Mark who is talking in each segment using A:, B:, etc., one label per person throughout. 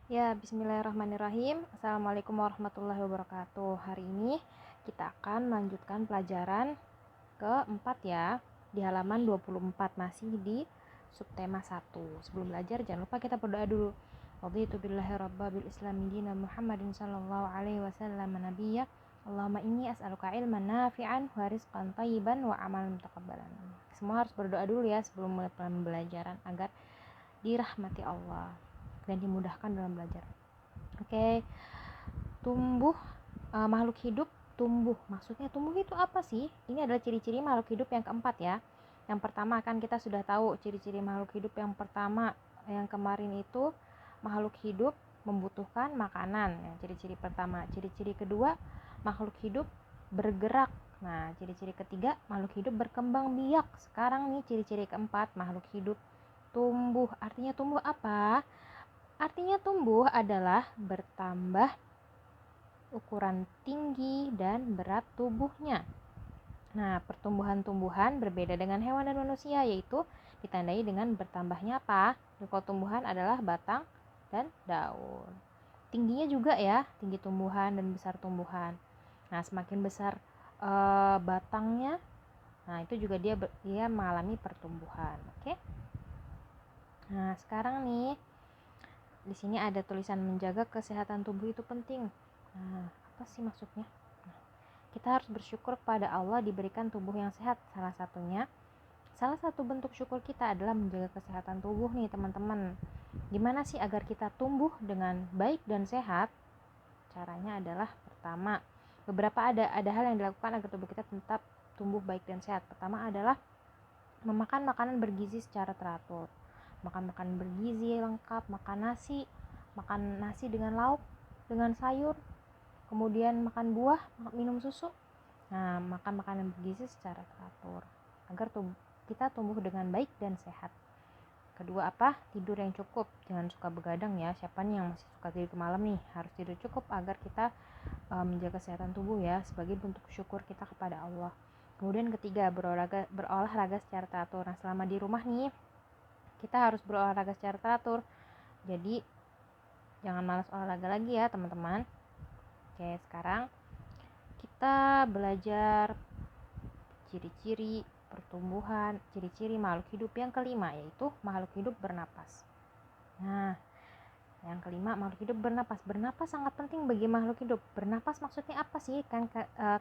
A: Ya, bismillahirrahmanirrahim. Assalamualaikum warahmatullahi wabarakatuh. Hari ini kita akan melanjutkan pelajaran keempat ya, di halaman 24, masih di subtema 1. Sebelum belajar jangan lupa kita berdoa dulu. Raditu billahi rabba bil islami dina Muhammadin sallallahu alaihi wasallam nabiyya. Allahumma inni as'aluka ilman nafi'an wa rizqan thayyiban wa amalan mutaqabbalan. Semua harus berdoa dulu ya sebelum mulai pembelajaran agar dirahmati Allah dan dimudahkan dalam belajar. Oke. Tumbuh, makhluk hidup tumbuh. Maksudnya tumbuh itu apa sih? Ini adalah ciri-ciri makhluk hidup yang keempat ya. Yang pertama kan kita sudah tahu ciri-ciri makhluk hidup yang pertama, yang kemarin itu makhluk hidup membutuhkan makanan. Yang ciri-ciri pertama. Ciri-ciri kedua, makhluk hidup bergerak. Nah, ciri-ciri ketiga, makhluk hidup berkembang biak. Sekarang nih ciri-ciri keempat, makhluk hidup tumbuh. Artinya tumbuh apa? Artinya tumbuh adalah bertambah ukuran tinggi dan berat tubuhnya. Nah, pertumbuhan-tumbuhan berbeda dengan hewan dan manusia, yaitu ditandai dengan bertambahnya apa? Kalau tumbuhan adalah batang dan daun. Tingginya juga ya, tinggi tumbuhan dan besar tumbuhan. Nah, semakin besar batangnya, nah itu juga dia mengalami pertumbuhan. Oke? Nah, sekarang nih di sini ada tulisan menjaga kesehatan tubuh itu penting. Nah, apa sih maksudnya? Nah, kita harus bersyukur pada Allah diberikan tubuh yang sehat. Salah satu bentuk syukur kita adalah menjaga kesehatan tubuh nih teman-teman. Gimana sih agar kita tumbuh dengan baik dan sehat? Caranya adalah pertama, ada hal yang dilakukan agar tubuh kita tetap tumbuh baik dan sehat. Pertama adalah memakan makanan bergizi secara teratur. Makan makanan bergizi lengkap, makan nasi dengan lauk, dengan sayur, kemudian makan buah, minum susu. Nah, makan makanan bergizi secara teratur agar kita tumbuh dengan baik dan sehat. Kedua apa? Tidur yang cukup. Jangan suka begadang ya. Siapa nih yang masih suka tidur malam nih? Harus tidur cukup agar kita menjaga kesehatan tubuh ya, sebagai bentuk syukur kita kepada Allah. Kemudian ketiga, berolahraga secara teratur. Nah, selama di rumah nih kita harus berolahraga secara teratur. Jadi jangan malas olahraga lagi ya teman-teman. Oke, sekarang kita belajar ciri-ciri pertumbuhan, ciri-ciri makhluk hidup yang kelima, yaitu makhluk hidup bernapas. Nah, yang kelima, makhluk hidup bernapas. Bernapas sangat penting bagi makhluk hidup. Bernapas maksudnya apa sih? Kan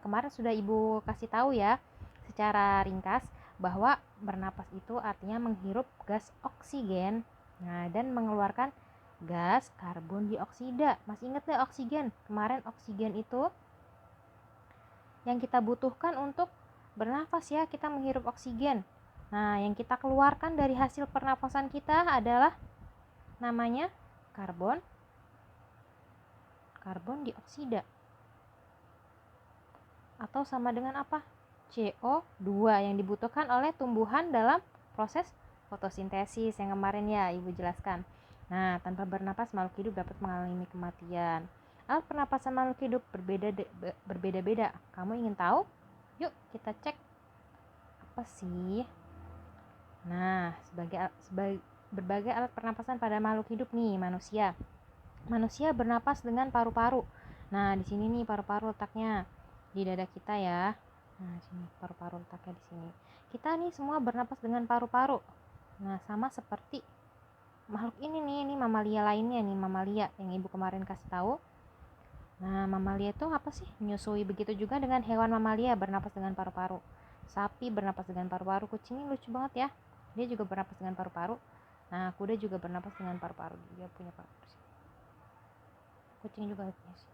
A: kemarin sudah Ibu kasih tahu ya secara ringkas bahwa bernapas itu artinya menghirup gas oksigen, nah, dan mengeluarkan gas karbon dioksida. Masih ingat gak oksigen? Kemarin oksigen itu yang kita butuhkan untuk bernafas ya, kita menghirup oksigen. Nah, yang kita keluarkan dari hasil pernapasan kita adalah namanya karbon dioksida. Atau sama dengan apa? CO2 yang dibutuhkan oleh tumbuhan dalam proses fotosintesis yang kemarin ya Ibu jelaskan. Nah, tanpa bernapas makhluk hidup dapat mengalami kematian. Alat pernapasan makhluk hidup berbeda-beda. Kamu ingin tahu? Yuk kita cek apa sih? Nah, berbagai alat pernapasan pada makhluk hidup nih, manusia. Manusia bernapas dengan paru-paru. Nah, di sini nih paru-paru letaknya di dada kita ya. Nah, sini paru-paru letaknya di sini. Kita nih semua bernapas dengan paru-paru. Nah, sama seperti makhluk ini mamalia lainnya nih, mamalia yang Ibu kemarin kasih tahu. Nah, mamalia itu apa sih? Menyusui. Begitu juga dengan hewan mamalia bernapas dengan paru-paru. Sapi bernapas dengan paru-paru. Kucing ini lucu banget ya. Dia juga bernapas dengan paru-paru. Nah, kuda juga bernapas dengan paru-paru. Dia punya paru-paru. Kucing juga punya sih.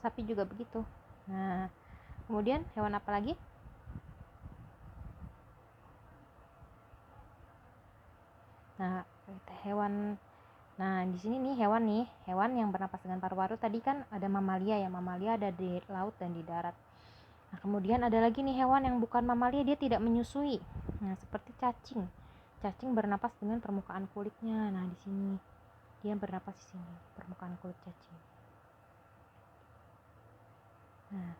A: Sapi juga begitu. Nah, kemudian hewan apa lagi? Nah, hewan. Nah, di sini nih hewan yang bernapas dengan paru-paru tadi kan ada mamalia ya. Mamalia ada di laut dan di darat. Nah, kemudian ada lagi nih hewan yang bukan mamalia, dia tidak menyusui. Nah, seperti cacing. Cacing bernapas dengan permukaan kulitnya. Nah, di sini dia bernapas di sini, permukaan kulit cacing. Nah,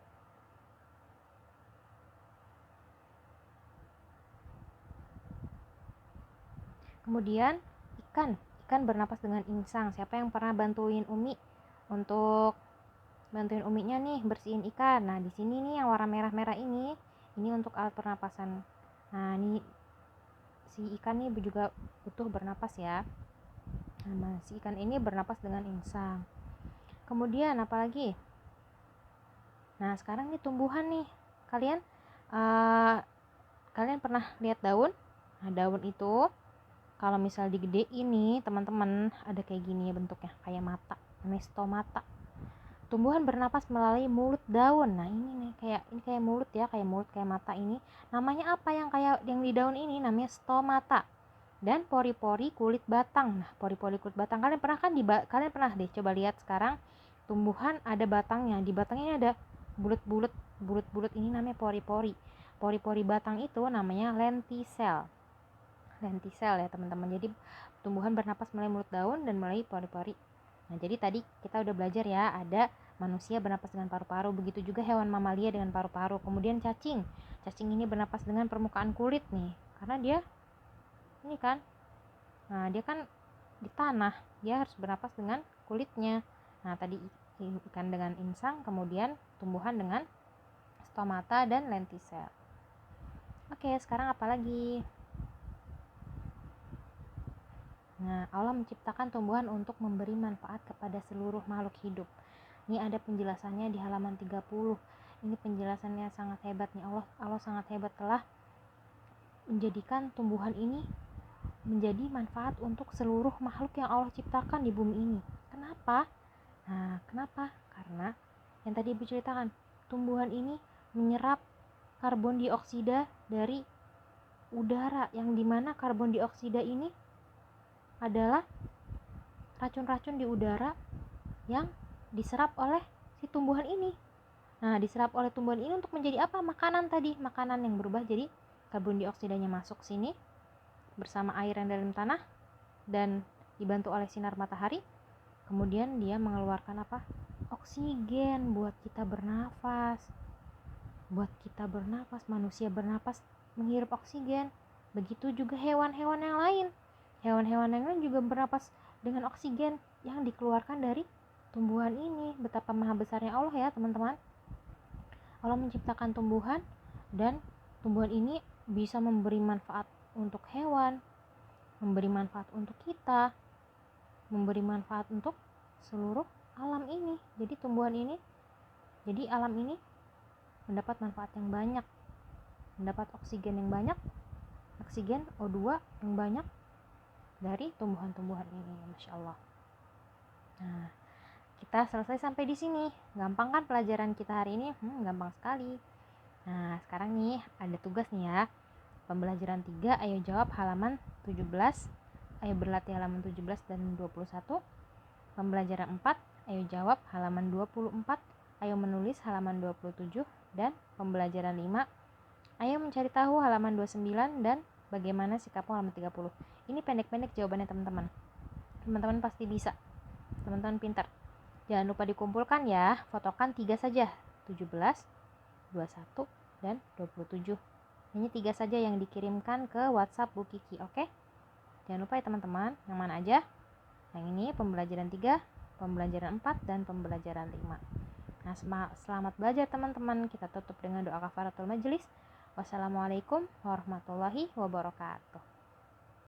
A: kemudian ikan ikan bernapas dengan insang. Siapa yang pernah bantuin Umi untuk bantuin Uminya nih bersihin ikan? Nah, di sini nih yang warna merah-merah ini untuk alat pernapasan. Nah, ini si ikan nih juga butuh bernapas ya. Nah, si ikan ini bernapas dengan insang. Kemudian apalagi? Nah, sekarang nih tumbuhan nih. Kalian pernah lihat daun? Nah, daun itu kalau misal digedein nih teman-teman, ada kayak gini ya bentuknya, kayak mata, namanya stomata. Tumbuhan bernapas melalui mulut daun. Nah, ini nih kayak mulut ya, kayak mata ini. Namanya apa yang di daun ini? Namanya stomata. Dan pori-pori kulit batang. Nah, pori-pori kulit batang kalian pernah deh coba lihat sekarang tumbuhan ada batangnya. Di batangnya ada bulat-bulat ini namanya pori-pori. Pori-pori batang itu namanya lentisel ya teman-teman. Jadi tumbuhan bernapas melalui mulut daun dan melalui pori-pori. Nah, jadi tadi kita udah belajar ya, ada manusia bernapas dengan paru-paru, begitu juga hewan mamalia dengan paru-paru. Kemudian cacing ini bernapas dengan permukaan kulit nih, karena dia ini kan, nah dia kan di tanah, dia harus bernapas dengan kulitnya. Nah, tadi ikan dengan insang, kemudian tumbuhan dengan stomata dan lentisel. Oke, sekarang apa lagi? Nah, Allah menciptakan tumbuhan untuk memberi manfaat kepada seluruh makhluk hidup. Ini ada penjelasannya di halaman 30. Ini penjelasannya sangat hebat nih. Allah sangat hebat telah menjadikan tumbuhan ini menjadi manfaat untuk seluruh makhluk yang Allah ciptakan di bumi ini. Kenapa? Nah, kenapa? Karena yang tadi Ibu ceritakan, tumbuhan ini menyerap karbon dioksida dari udara, yang dimana karbon dioksida ini adalah racun-racun di udara yang diserap oleh si tumbuhan ini. Nah, diserap oleh tumbuhan ini untuk menjadi apa? Makanan tadi, makanan yang berubah jadi karbon dioksidanya masuk sini bersama air yang dalam tanah dan dibantu oleh sinar matahari. Kemudian dia mengeluarkan apa? Oksigen buat kita bernafas. Manusia bernafas menghirup oksigen. Begitu juga hewan-hewan yang lain. Hewan-hewan yang lain juga bernapas dengan oksigen yang dikeluarkan dari tumbuhan ini. Betapa maha besarnya Allah ya teman-teman. Allah menciptakan tumbuhan, dan tumbuhan ini bisa memberi manfaat untuk hewan, memberi manfaat untuk kita, memberi manfaat untuk seluruh alam ini. Jadi alam ini mendapat manfaat yang banyak, mendapat oksigen yang banyak, oksigen O2 yang banyak dari tumbuhan-tumbuhan ini. Masya Allah. Nah, kita selesai sampai di sini. Gampang kan pelajaran kita hari ini? Gampang sekali. Nah, sekarang nih ada tugas nih ya. Pembelajaran 3, ayo jawab halaman 17. Ayo berlatih halaman 17 dan 21. Pembelajaran 4, ayo jawab halaman 24. Ayo menulis halaman 27. Dan pembelajaran 5, ayo mencari tahu halaman 29 dan bagaimana sikapmu halaman 30. Ini pendek-pendek jawabannya teman-teman. Teman-teman pasti bisa. Teman-teman pintar. Jangan lupa dikumpulkan ya. Fotokan 3 saja. 17, 21, dan 27. Ini 3 saja yang dikirimkan ke WhatsApp Bu Kiki, oke? Jangan lupa ya teman-teman. Yang mana aja? Yang ini pembelajaran 3, pembelajaran 4, dan pembelajaran 5. Nah, selamat belajar teman-teman. Kita tutup dengan doa kafaratul majelis. Wassalamualaikum warahmatullahi wabarakatuh.